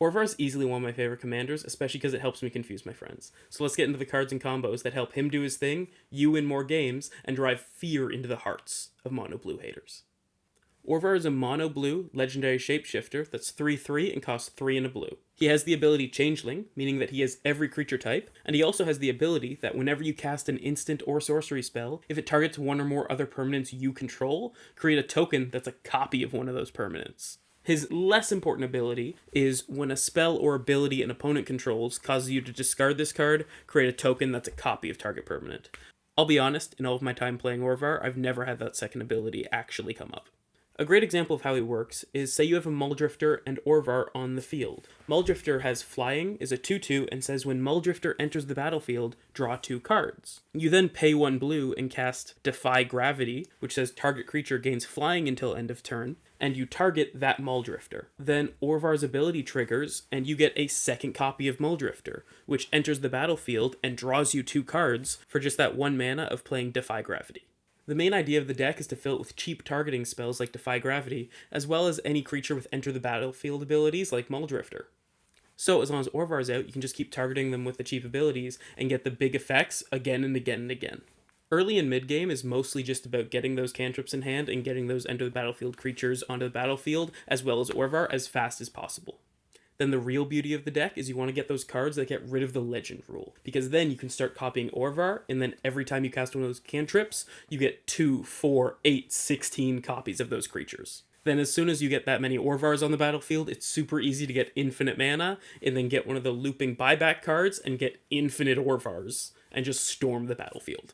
Orvar is easily one of my favorite commanders, especially because it helps me confuse my friends. So let's get into the cards and combos that help him do his thing, you win more games, and drive fear into the hearts of mono blue haters. Orvar is a mono blue legendary shapeshifter that's 3/3 and costs 3 and a blue. He has the ability Changeling, meaning that he has every creature type, and he also has the ability that whenever you cast an instant or sorcery spell, if it targets one or more other permanents you control, create a token that's a copy of one of those permanents. His less important ability is when a spell or ability an opponent controls causes you to discard this card, create a token that's a copy of target permanent. I'll be honest, in all of my time playing Orvar, I've never had that second ability actually come up. A great example of how he works is say you have a Muldrifter and Orvar on the field. Muldrifter has flying, is a 2/2, and says when Muldrifter enters the battlefield, draw 2 cards. You then pay 1 blue and cast Defy Gravity, which says target creature gains flying until end of turn, and you target that Muldrifter. Then Orvar's ability triggers, and you get a second copy of Muldrifter, which enters the battlefield and draws you 2 cards for just that 1 mana of playing Defy Gravity. The main idea of the deck is to fill it with cheap targeting spells like Defy Gravity, as well as any creature with Enter the Battlefield abilities like Muldrifter. So as long as Orvar's out, you can just keep targeting them with the cheap abilities and get the big effects again and again and again. Early and mid game is mostly just about getting those cantrips in hand and getting those Enter the Battlefield creatures onto the battlefield, as well as Orvar, as fast as possible. Then the real beauty of the deck is you want to get those cards that get rid of the legend rule, because then you can start copying Orvar, and then every time you cast one of those cantrips, you get 2, 4, 8, 16 copies of those creatures. Then as soon as you get that many Orvars on the battlefield, it's super easy to get infinite mana, and then get one of the looping buyback cards and get infinite Orvars, and just storm the battlefield.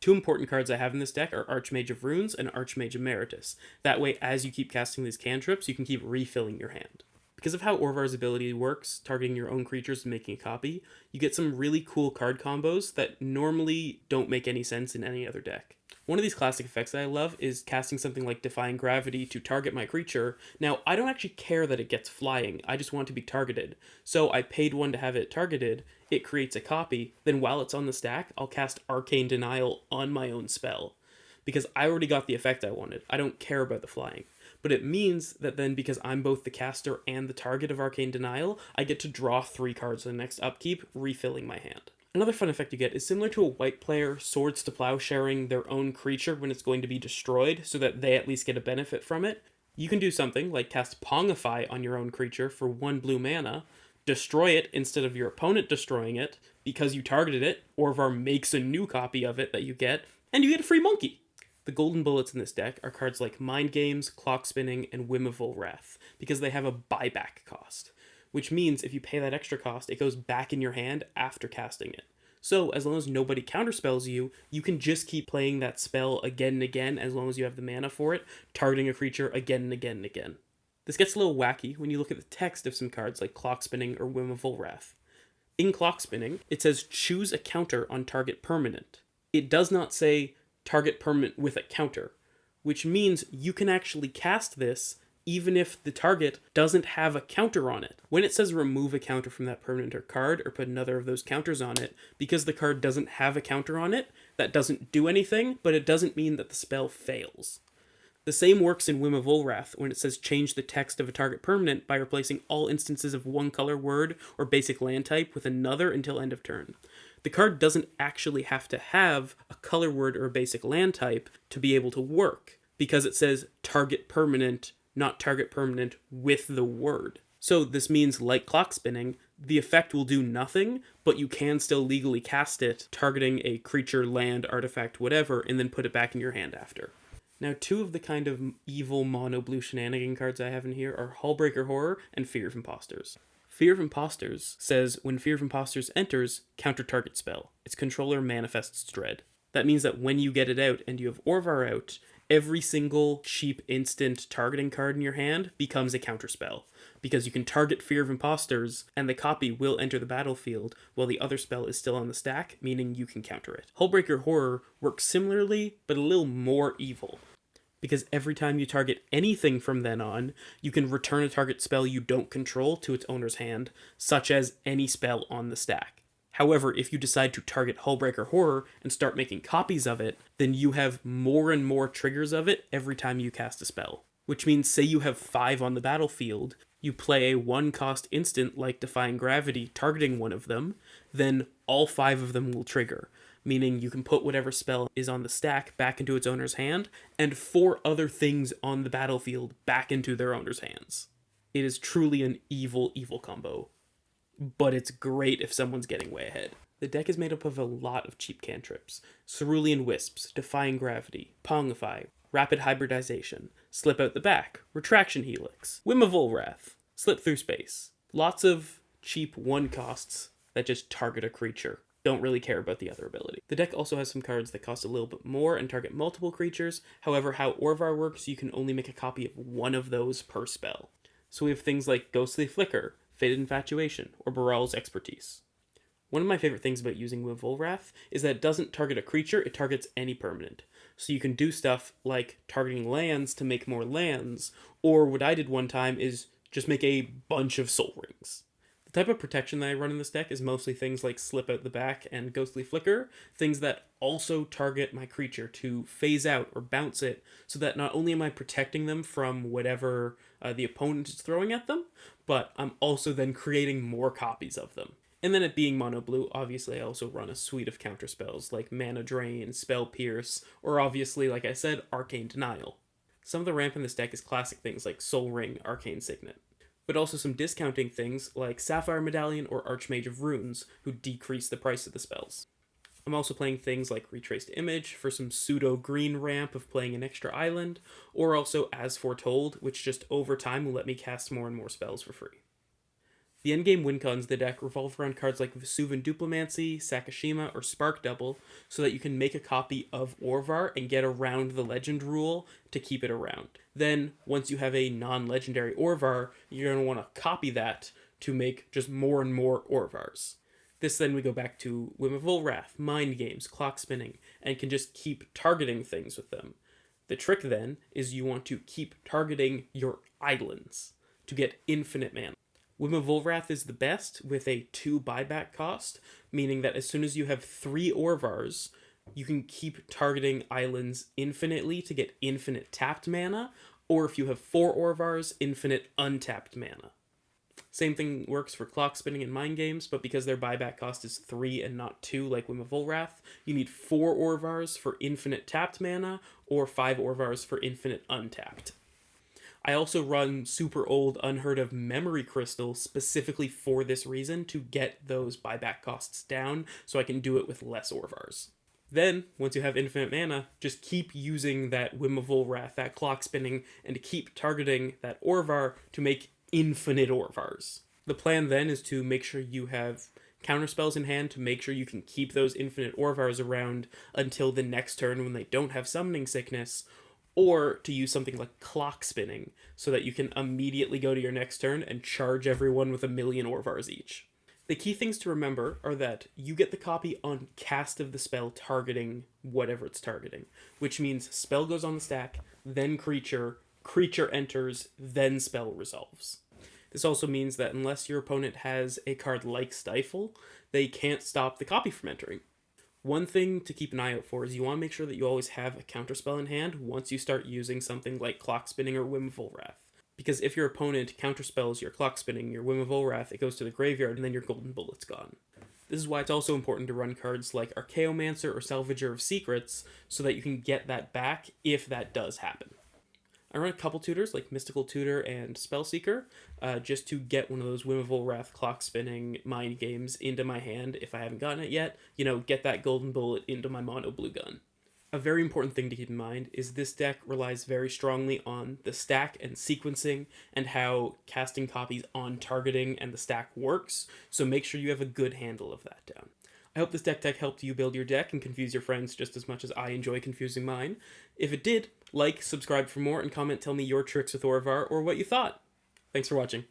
2 important cards I have in this deck are Archmage of Runes and Archmage Emeritus. That way, as you keep casting these cantrips, you can keep refilling your hand. Because of how Orvar's ability works, targeting your own creatures and making a copy, you get some really cool card combos that normally don't make any sense in any other deck. One of these classic effects that I love is casting something like Defying Gravity to target my creature. Now, I don't actually care that it gets flying, I just want it to be targeted. So I paid 1 to have it targeted, it creates a copy, then while it's on the stack, I'll cast Arcane Denial on my own spell. Because I already got the effect I wanted, I don't care about the flying. But it means that then, because I'm both the caster and the target of Arcane Denial, I get to draw 3 cards on the next upkeep, refilling my hand. Another fun effect you get is similar to a white player Swords to Plowsharing their own creature when it's going to be destroyed, so that they at least get a benefit from it. You can do something like cast Pongify on your own creature for 1 blue mana, destroy it instead of your opponent destroying it, because you targeted it, Orvar makes a new copy of it that you get, and you get a free monkey! The golden bullets in this deck are cards like Mind Games, Clock Spinning, and Whimsical Wrath, because they have a buyback cost, which means if you pay that extra cost, it goes back in your hand after casting it. So, as long as nobody counterspells you, you can just keep playing that spell again and again as long as you have the mana for it, targeting a creature again and again and again. This gets a little wacky when you look at the text of some cards like Clock Spinning or Whimsical Wrath. In Clock Spinning, it says choose a counter on target permanent. It does not say target permanent with a counter, which means you can actually cast this even if the target doesn't have a counter on it. When it says remove a counter from that permanent or card, or put another of those counters on it, because the card doesn't have a counter on it, that doesn't do anything, but it doesn't mean that the spell fails. The same works in Whimsical Wrath when it says change the text of a target permanent by replacing all instances of one color word or basic land type with another until end of turn. The card doesn't actually have to have a color word or a basic land type to be able to work, because it says target permanent, not target permanent with the word. So this means, like Clock Spinning, the effect will do nothing, but you can still legally cast it, targeting a creature, land, artifact, whatever, and then put it back in your hand after. Now, 2 of the kind of evil mono-blue shenanigan cards I have in here are Hullbreaker Horror and Fear of Imposters. Fear of Imposters says, when Fear of Imposters enters, counter target spell. Its controller manifests dread. That means that when you get it out and you have Orvar out, every single cheap instant targeting card in your hand becomes a counter spell, because you can target Fear of Imposters and the copy will enter the battlefield while the other spell is still on the stack, meaning you can counter it. Hullbreaker Horror works similarly, but a little more evil, because every time you target anything from then on, you can return a target spell you don't control to its owner's hand, such as any spell on the stack. However, if you decide to target Hullbreaker Horror and start making copies of it, then you have more and more triggers of it every time you cast a spell. Which means, say you have 5 on the battlefield, You play a 1-cost instant like Defying Gravity targeting one of them, then all 5 of them will trigger, meaning you can put whatever spell is on the stack back into its owner's hand, and 4 other things on the battlefield back into their owner's hands. It is truly an evil, evil combo, but it's great if someone's getting way ahead. The deck is made up of a lot of cheap cantrips: Cerulean Wisps, Defying Gravity, Pongify, Rapid Hybridization, Slip Out the Back, Retraction Helix, Whim of Ulwrath, Slip Through Space. Lots of cheap 1-costs that just target a creature. Don't really care about the other ability. The deck also has some cards that cost a little bit more and target multiple creatures. However, how Orvar works, you can only make a copy of one of those per spell. So we have things like Ghostly Flicker, Faded Infatuation, or Baral's Expertise. One of my favorite things about using Whim of Ulwrath is that it doesn't target a creature, it targets any permanent. So you can do stuff like targeting lands to make more lands, or what I did one time is just make a bunch of Soul Rings. The type of protection that I run in this deck is mostly things like Slip Out the Back and Ghostly Flicker, things that also target my creature to phase out or bounce it, so that not only am I protecting them from whatever the opponent is throwing at them, but I'm also then creating more copies of them. And then it being mono blue, obviously I also run a suite of counter spells like Mana Drain, Spell Pierce, or obviously, like I said, Arcane Denial. Some of the ramp in this deck is classic things like Soul Ring, Arcane Signet, but also some discounting things like Sapphire Medallion or Archmage of Runes, who decrease the price of the spells. I'm also playing things like Retraced Image for some pseudo-green ramp of playing an extra island, or also As Foretold, which just over time will let me cast more and more spells for free. The endgame win cons of the deck revolve around cards like Vesuvan Duplimancy, Sakashima, or Spark Double, so that you can make a copy of Orvar and get around the legend rule to keep it around. Then, once you have a non-legendary Orvar, you're going to want to copy that to make just more and more Orvars. This then we go back to Whim of Ulwrath, Mind Games, Clock Spinning, and can just keep targeting things with them. The trick then is you want to keep targeting your islands to get infinite mana. Whim of Ulwrath is the best with a 2 buyback cost, meaning that as soon as you have 3 Orvars, you can keep targeting islands infinitely to get infinite tapped mana, or if you have 4 Orvars, infinite untapped mana. Same thing works for Clock Spinning and Mind Games, but because their buyback cost is 3 and not 2 like Whim of Ulwrath, you need 4 Orvars for infinite tapped mana, or 5 Orvars for infinite untapped. I also run super old, unheard of Memory Crystal specifically for this reason, to get those buyback costs down so I can do it with less Orvars. Then, once you have infinite mana, just keep using that Whim of Ulwrath, that Clock Spinning, and keep targeting that Orvar to make infinite Orvars. The plan then is to make sure you have counterspells in hand to make sure you can keep those infinite Orvars around until the next turn when they don't have Summoning Sickness, or to use something like Clock Spinning, so that you can immediately go to your next turn and charge everyone with 1,000,000 Orvars each. The key things to remember are that you get the copy on cast of the spell targeting whatever it's targeting, which means spell goes on the stack, then creature enters, then spell resolves. This also means that unless your opponent has a card like Stifle, they can't stop the copy from entering. One thing to keep an eye out for is you want to make sure that you always have a counterspell in hand once you start using something like Clock Spinning or Whim of Ulwrath. Because if your opponent counterspells your Clock Spinning, your Whim of Ulwrath, it goes to the graveyard and then your Golden Bullet's gone. This is why it's also important to run cards like Archaeomancer or Salvager of Secrets so that you can get that back if that does happen. I run a couple tutors like Mystical Tutor and Spellseeker just to get one of those Whim of Ulwrath, Clock Spinning, Mind Games into my hand if I haven't gotten it yet. Get that Golden Bullet into my mono blue gun. A very important thing to keep in mind is this deck relies very strongly on the stack and sequencing and how casting copies on targeting and the stack works, so make sure you have a good handle of that down. I hope this deck tech helped you build your deck and confuse your friends just as much as I enjoy confusing mine. If it did, like, subscribe for more, and comment tell me your tricks with Orvar or what you thought. Thanks for watching.